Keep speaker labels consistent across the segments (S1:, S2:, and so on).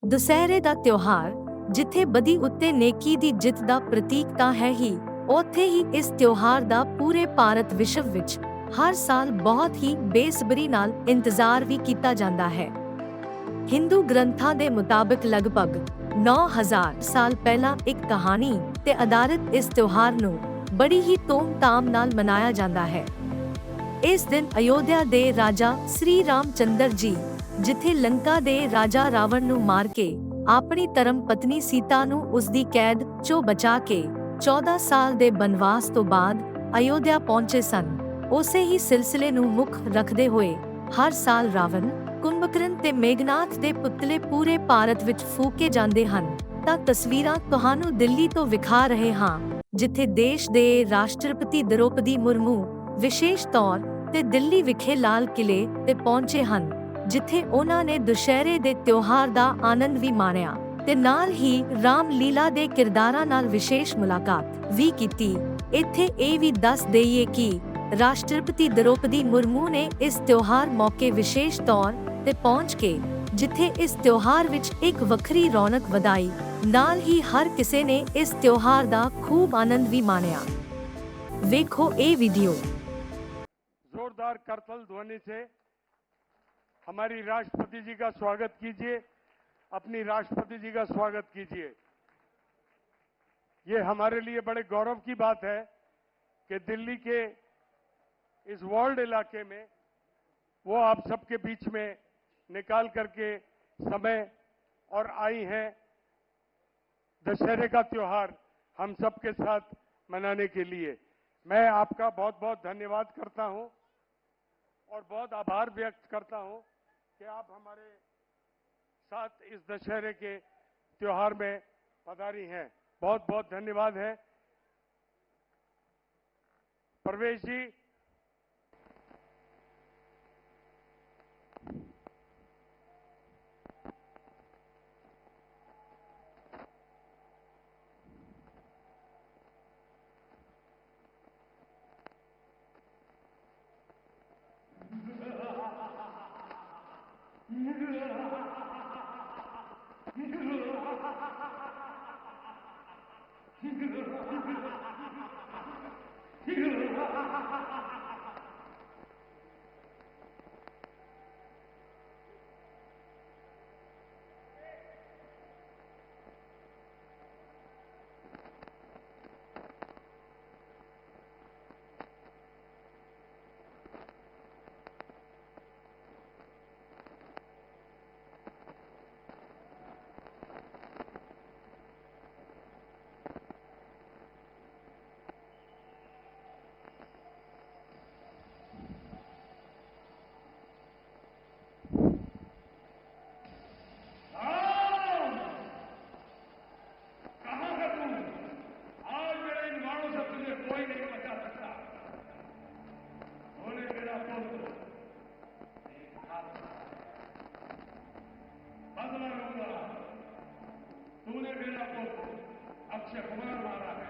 S1: ਦੁਸਹਿਰੇ ਦਾ ਤਿਉਹਾਰ, ਜਿੱਥੇ ਬਦੀ ਉੱਤੇ ਨੇਕੀ ਦੀ ਜਿੱਤ ਦਾ ਪ੍ਰਤੀਕ ਤਾਂ ਹੈ ਹੀ, ਉੱਥੇ ਹੀ ਇਸ ਤਿਉਹਾਰ ਦਾ ਪੂਰੇ ਭਾਰਤ ਵਿਸ਼ਵ ਵਿੱਚ ਹਰ ਸਾਲ ਬਹੁਤ ਹੀ ਬੇਸਬਰੀ ਨਾਲ ਇੰਤਜ਼ਾਰ ਵੀ ਕੀਤਾ ਜਾਂਦਾ ਹੈ। ਹਿੰਦੂ ਗ੍ਰੰਥਾਂ ਦੇ ਮੁਤਾਬਕ ਲਗਭਗ 9000 ਸਾਲ ਪਹਿਲਾਂ ਇੱਕ ਕਹਾਣੀ ਤੇ ਆਧਾਰਿਤ ਇਸ ਤਿਉਹਾਰ ਨੂੰ ਬੜੀ ਹੀ ਧੂਮ-ਧਾਮ ਨਾਲ ਮਨਾਇਆ ਜਾਂਦਾ ਹੈ। ਇਸ ਦਿਨ ਅਯੋਧਿਆ ਦੇ ਰਾਜਾ ਸ੍ਰੀ ਰਾਮ ਚੰਦਰ ਜੀ, ਜਿੱਥੇ ਲੰਕਾ ਦੇ ਰਾਜਾ ਰਾਵਣ ਨੂੰ ਮਾਰ ਕੇ ਆਪਣੀ ਧਰਮ ਪਤਨੀ ਸੀਤਾ ਨੂੰ ਉਸ ਦੀ ਕੈਦ ਚੋਂ ਬਚਾ ਕੇ 14 ਸਾਲ ਦੇ ਬਨਵਾਸ ਤੋਂ ਬਾਅਦ ਅਯੋਧਿਆ ਪਹੁੰਚੇ ਸਨ। ਉਸੇ ਹੀ ਸਿਲਸਿਲੇ ਨੂੰ ਮੁੱਖ ਰੱਖਦੇ ਹੋਏ ਹਰ ਸਾਲ ਰਾਵਣ, ਕੁੰਭਕਰਨ ਤੇ ਮੇਘਨਾਥ ਦੇ ਪੁਤਲੇ ਪੂਰੇ ਭਾਰਤ ਵਿੱਚ ਫੂਕੇ ਜਾਂਦੇ ਹਨ। ਤਾਂ ਤਸਵੀਰਾਂ ਤੁਹਾਨੂੰ ਦਿੱਲੀ ਤੋਂ ਵਿਖਾ ਰਹੇ ਹਾਂ, ਜਿੱਥੇ ਦੇਸ਼ ਦੇ ਰਾਸ਼ਟਰਪਤੀ ਦ੍ਰੋਪਦੀ ਮੁਰਮੂ ਵਿਸ਼ੇਸ਼ ਤੌਰ ਤੇ ਦਿੱਲੀ ਵਿਖੇ ਲਾਲ ਕਿਲੇ ਤੇ ਪਹੁੰਚੇ ਹਨ, ਜਿੱਥੇ ਉਹਨਾਂ ਨੇ ਦੁਸ਼ਹਿਰੇ ਦੇ ਤਿਉਹਾਰ ਦਾ ਆਨੰਦ ਵੀ ਮਾਣਿਆ ਤੇ ਨਾਲ ਹੀ ਰਾਮ ਲੀਲਾ ਦੇ ਕਿਰਦਾਰਾਂ ਨਾਲ ਵਿਸ਼ੇਸ਼ ਮੁਲਾਕਾਤ ਵੀ ਕੀਤੀ। ਇੱਥੇ ਇਹ ਵੀ ਦੱਸ ਦੇਈਏ ਕਿ ਰਾਸ਼ਟਰਪਤੀ ਦ੍ਰੋਪਦੀ ਮੁਰਮੂ ਨੇ ਇਸ ਤਿਉਹਾਰ ਮੌਕੇ ਵਿਸ਼ੇਸ਼ ਤੌਰ ਤੇ ਪਹੁੰਚ ਕੇ ਜਿੱਥੇ ਇਸ ਤਿਉਹਾਰ ਵਿੱਚ ਇੱਕ ਵੱਖਰੀ ਰੌਣਕ ਵਧਾਈ, ਨਾਲ ਹੀ ਹਰ ਕਿਸੇ ਨੇ ਇਸ ਤਿਉਹਾਰ ਦਾ ਖੂਬ ਆਨੰਦ ਵੀ ਮਾਣਿਆ। ਵੇਖੋ ਇਹ ਵੀਡੀਓ।
S2: जोरदार करतल ध्वनि से हमारी राष्ट्रपति जी का स्वागत कीजिए, अपनी राष्ट्रपति जी का स्वागत कीजिए। ये हमारे लिए बड़े गौरव की बात है कि दिल्ली के इस वर्ल्ड इलाके में वो आप सबके बीच में निकाल करके समय और आई हैं दशहरे का त्योहार हम सबके साथ मनाने के लिए। मैं आपका बहुत बहुत धन्यवाद करता हूं और बहुत आभार व्यक्त करता हूं कि आप हमारे साथ इस दशहरे के त्योहार में पधारी हैं। बहुत बहुत धन्यवाद है। परवेश जी, तूने मेरा पुत्र अक्षय कुमार मारा है,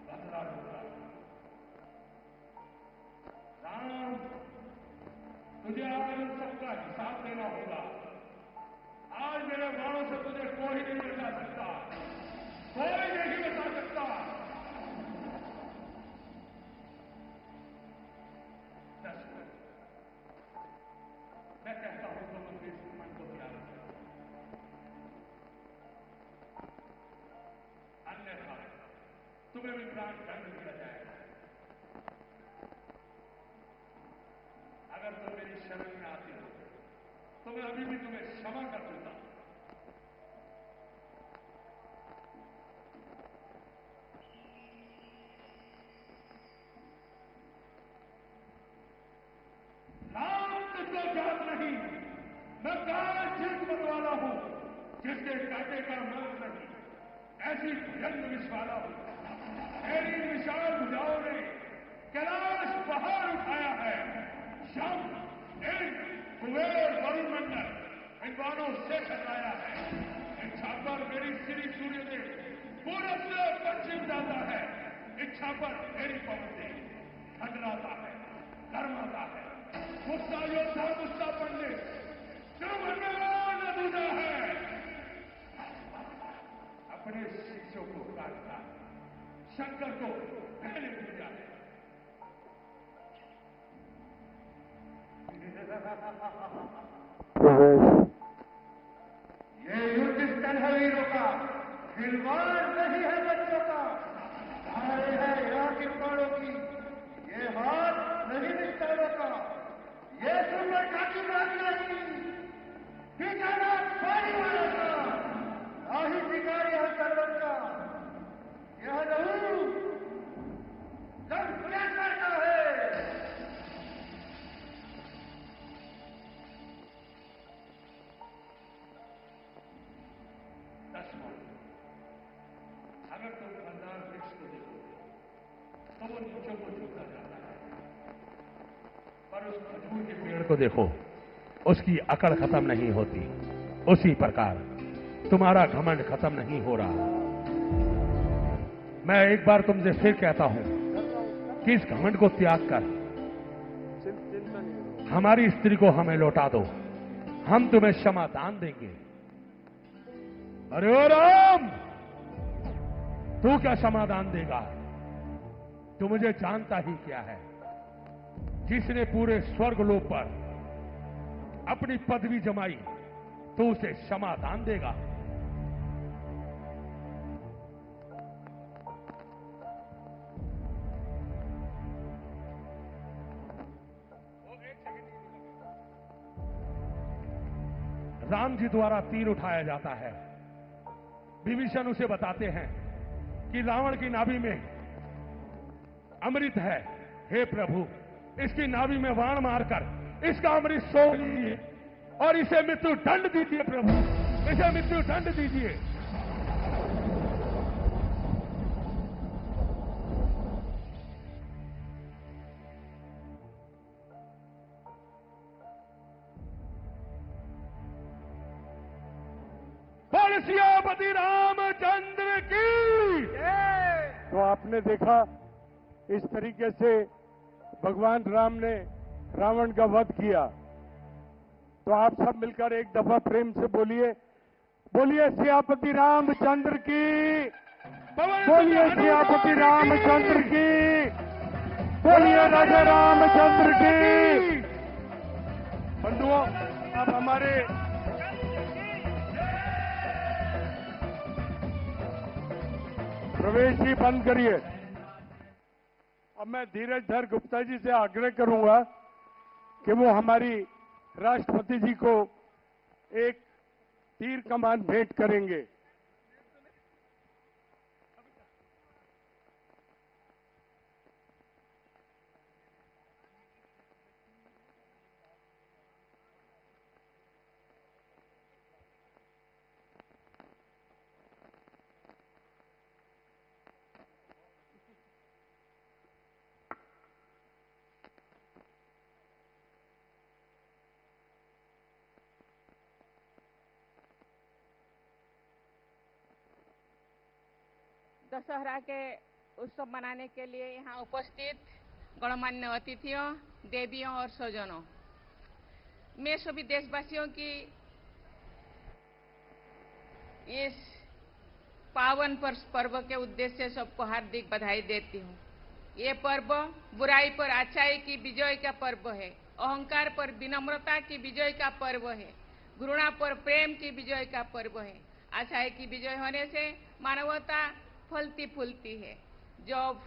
S2: बदला लूंगा। राम, तुझे आज इन सबका हिसाब देना होगा। आज मेरे बाणों से तुझे कोई नहीं बचा सकता, कोई नहीं बचा सकता। मैं कहता हूं तो मंत्री मन को ध्यान रखें, अन्यथा तुम्हें भी प्राण दंड दिया जाएगा। अगर तुम मेरी शरण में आती हो तो मैं अभी भी तुम्हें क्षमा कर दूंगा। राम तुझको जात नहीं, मैं काल चित वाला हूं, जिसके काटे का मांग नहीं, ऐसी भुजंग विश्वाला हूं। मेरी विशाल भुजाओं ने कैलाश पहाड़ उठाया है। शम, इंद्र, कुबेर, वरुण मंडल इन बाणों से टकराया है। इच्छा पर मेरी श्री सूर्य देव पूरब से पश्चिम जाता है। इच्छा पर मेरी पवन खंडलाता है, गर्माता है। गुस्सा योद्धा गुस्सा पंडित, जो भगवान अधूरा है, शंकर को पहले पूजा है। ये युद्ध स्थल है वीरों का, खिलवाड़ नहीं है बच्चों का। हारे है यहाँ की पाड़ों की, ये हाथ नहीं निस्तारों का। ये सुंदरता की बात नहीं, ठिकाना पानी वाला का, ना ही ठिकाना यह सर्वत का। यह लहू सब क्या करता है। अगर तुम फलदार वृक्ष को देखो तो वो नीचों को झुकता जाता है, पर उस खजूर के पेड़ को देखो, उसकी अकड़ खत्म नहीं होती। उसी प्रकार तुम्हारा घमंड खत्म नहीं हो रहा। मैं एक बार तुमसे फिर कहता हूं कि इस घमंड को त्याग कर हमारी स्त्री को हमें लौटा दो, हम तुम्हें क्षमा दान देंगे। अरे ओ राम, तू क्या समाधान देगा? तू मुझे जानता ही क्या है। जिसने पूरे स्वर्गलोक पर अपनी पदवी जमाई, तू उसे क्षमादान देगा? राम जी द्वारा तीर उठाया जाता है। विभीषण उसे बताते हैं कि रावण की नाभि में अमृत है। हे प्रभु, इसकी नाभि में वाण मारकर इसका अमृत सोख लीजिए और इसे मृत्यु दंड दीजिए। प्रभु, इसे मृत्यु दंड दीजिए। बोल सियापति रामचंद्र की।
S3: तो आपने देखा इस तरीके से भगवान राम ने रावण का वध किया। तो आप सब मिलकर एक दफा प्रेम से बोलिए, बोलिए सियापति रामचंद्र की, बोलिए सियापति रामचंद्र की, बोलिए राजा रामचंद्र की। बंधुओं, अब हमारे प्रवेश जी बंद करिए। अब मैं धीरजधर गुप्ता जी से आग्रह करूंगा कि वो हमारी राष्ट्रपति जी को एक तीर कमान भेंट करेंगे।
S4: दशहरा के उत्सव मनाने के लिए यहाँ उपस्थित गणमान्य अतिथियों, देवियों और स्वजनों, मैं सभी देशवासियों की इस पावन पर्व के उद्देश्य से सबको हार्दिक बधाई देती हूँ। ये पर्व बुराई पर अच्छाई की विजय का पर्व है, अहंकार पर विनम्रता की विजय का पर्व है, घृणा पर प्रेम की विजय का पर्व है। अच्छाई की विजय होने से मानवता फलती फूलती है। जब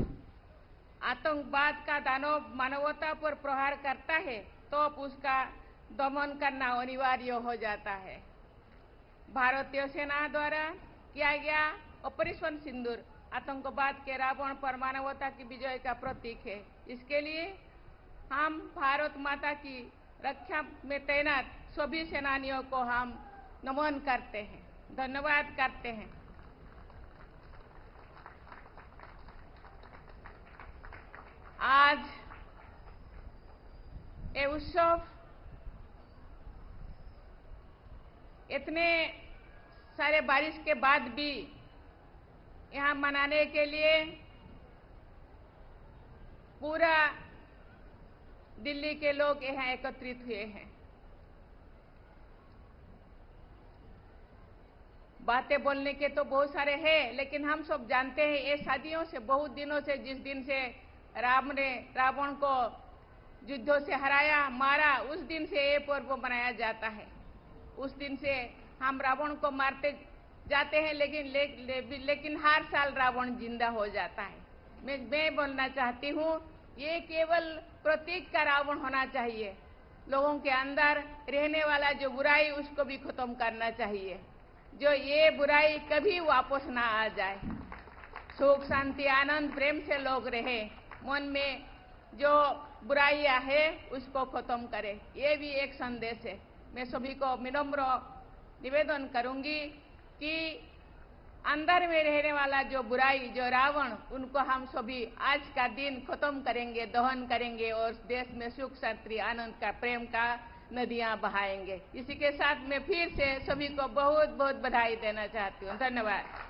S4: आतंकवाद का दानव मानवता पर प्रहार करता है तो उसका दमन करना अनिवार्य हो जाता है। भारतीय सेना द्वारा किया गया ऑपरेशन सिंदूर आतंकवाद के रावण पर मानवता की विजय का प्रतीक है। इसके लिए हम भारत माता की रक्षा में तैनात सभी सेनानियों को हम नमन करते हैं, धन्यवाद करते हैं। आज ये उत्सव इतने सारे बारिश के बाद भी यहाँ मनाने के लिए पूरा दिल्ली के लोग यहाँ एकत्रित हुए हैं। बातें बोलने के तो बहुत सारे हैं, लेकिन हम सब जानते हैं ये सदियों से, बहुत दिनों से, जिस दिन से राम ने रावण को युद्धों से हराया, मारा, उस दिन से ये पर्व मनाया जाता है। उस दिन से हम रावण को मारते जाते हैं, लेकिन हर साल रावण जिंदा हो जाता है। मैं बोलना चाहती हूँ, ये केवल प्रतीक का रावण होना चाहिए। लोगों के अंदर रहने वाला जो बुराई, उसको भी खत्म करना चाहिए, जो ये बुराई कभी वापस ना आ जाए। सुख, शांति, आनंद, प्रेम से लोग रहे, मन में जो बुराइयां है उसको खत्म करें, ये भी एक संदेश है। मैं सभी को विनम्र निवेदन करूंगी कि अंदर में रहने वाला जो बुराई, जो रावण, उनको हम सभी आज का दिन खत्म करेंगे, दहन करेंगे और देश में सुख, शांति, आनंद का, प्रेम का नदियां बहाएंगे। इसी के साथ मैं फिर से सभी को बहुत बहुत बधाई देना चाहती हूँ। धन्यवाद।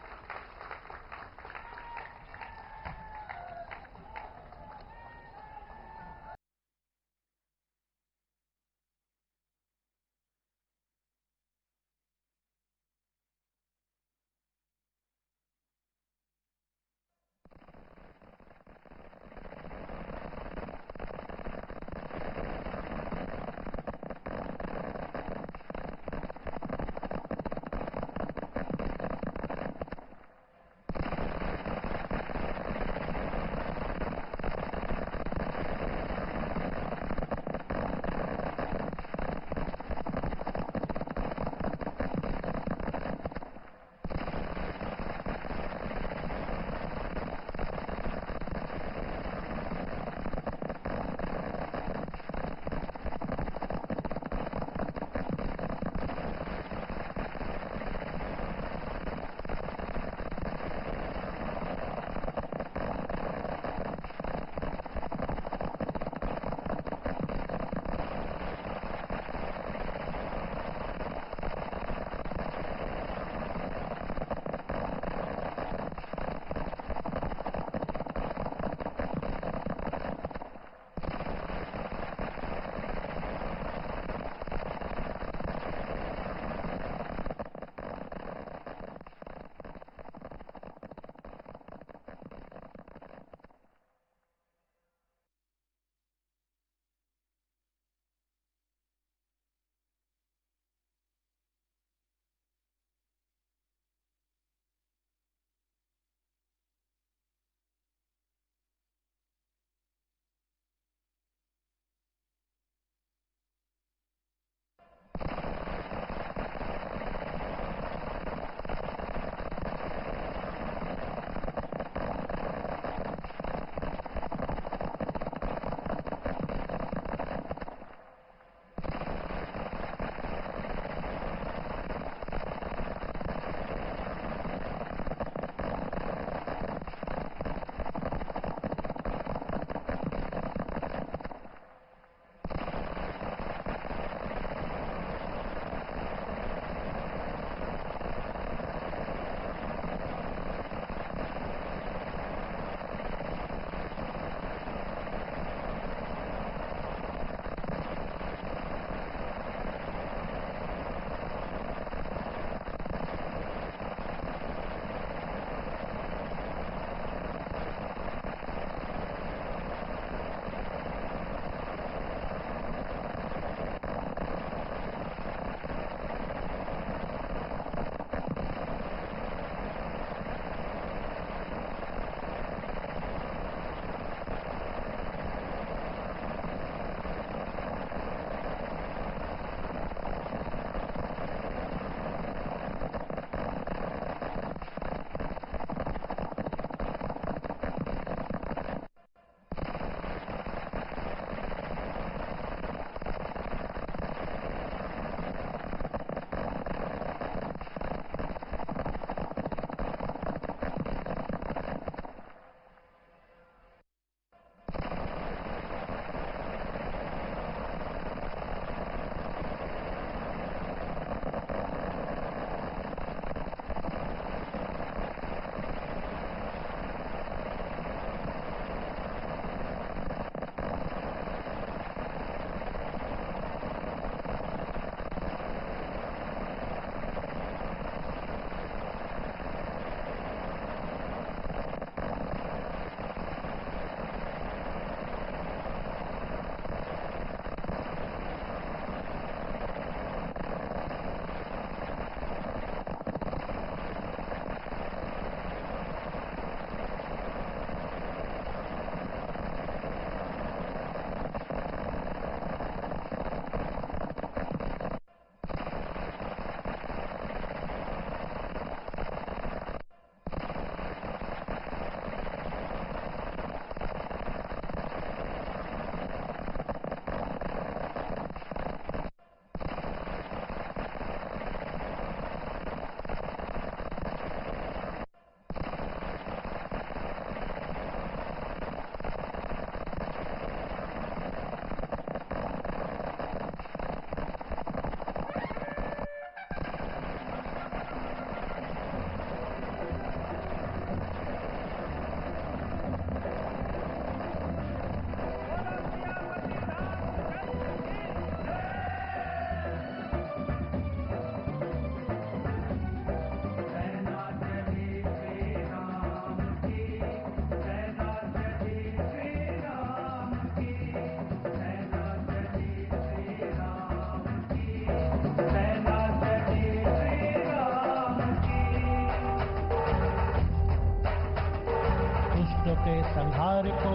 S5: संहार को,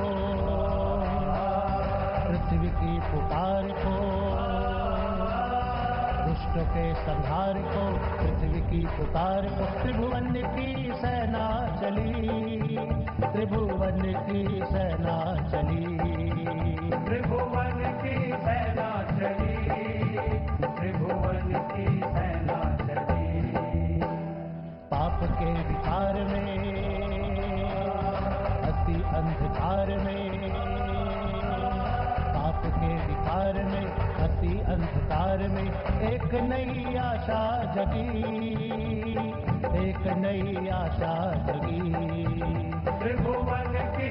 S5: पृथ्वी की पुकार को, दुष्टों के संहार को, पृथ्वी की पुकार को। त्रिभुवन की सेना चली, त्रिभुवन की सेना चली, त्रिभुवन की सेना चली, त्रिभुवन की सेना चली। पाप के विकार में, अति अंधकार में, पाप के विकार में, अति अंधकार में एक नई आशा जगी, एक नई आशा जगी। त्रिभुवन की